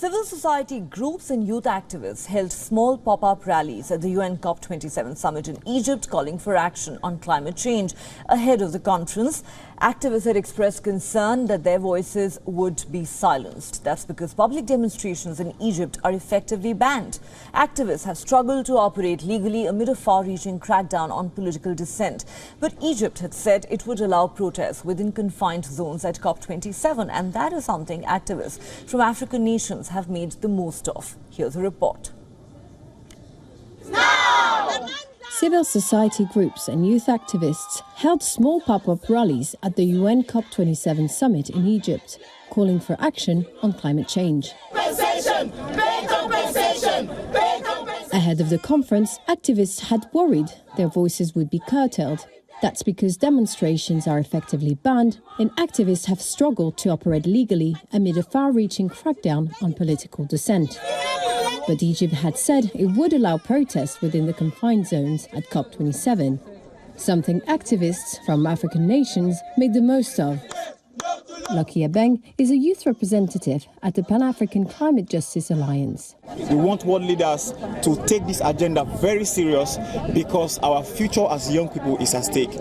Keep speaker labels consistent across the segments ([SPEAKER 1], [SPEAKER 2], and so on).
[SPEAKER 1] Civil society groups and youth activists held small pop-up rallies at the UN COP27 summit in Egypt, calling for action on climate change. Ahead of the conference, activists had expressed concern that their voices would be silenced. That's because public demonstrations in Egypt are effectively banned. Activists have struggled to operate legally amid a far-reaching crackdown on political dissent. But Egypt had said it would allow protests within confined zones at COP27, and that is something activists from African nations have made the most of. Here's a report.
[SPEAKER 2] Civil society groups and youth activists held small pop-up rallies at the UN COP27 summit in Egypt, calling for action on climate change. Ahead of the conference, activists had worried their voices would be curtailed. That's because demonstrations are effectively banned and activists have struggled to operate legally amid a far-reaching crackdown on political dissent. But Egypt had said it would allow protests within the confined zones at COP27, something activists from African nations made the most of. Lucky Abeng is a youth representative at the Pan-African Climate Justice Alliance.
[SPEAKER 3] We want world leaders to take this agenda very serious because our future as young people is at stake.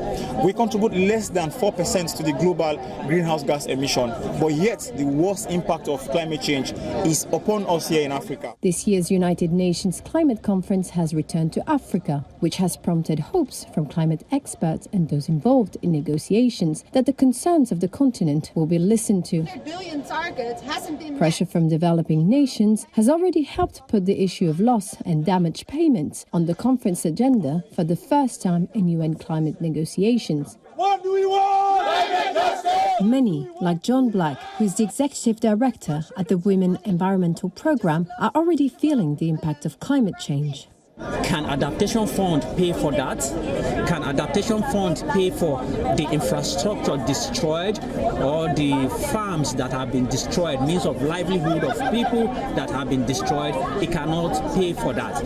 [SPEAKER 3] We contribute less than 4% to the global greenhouse gas emission, but yet the worst impact of climate change is upon us here in Africa.
[SPEAKER 2] This year's United Nations Climate Conference has returned to Africa, which has prompted hopes from climate experts and those involved in negotiations that the concerns of the continent will be listened to. Pressure from developing nations has already helped put the issue of loss and damage payments on the conference agenda for the first time in UN climate negotiations.
[SPEAKER 3] What do we want?
[SPEAKER 2] Many, like John Black, who is the executive director at the Women Environmental Programme, are already feeling the impact of climate change.
[SPEAKER 4] Can adaptation fund pay for that? Can adaptation fund pay for the infrastructure destroyed or the farms that have been destroyed, means of livelihood of people that have been destroyed? It cannot pay for that.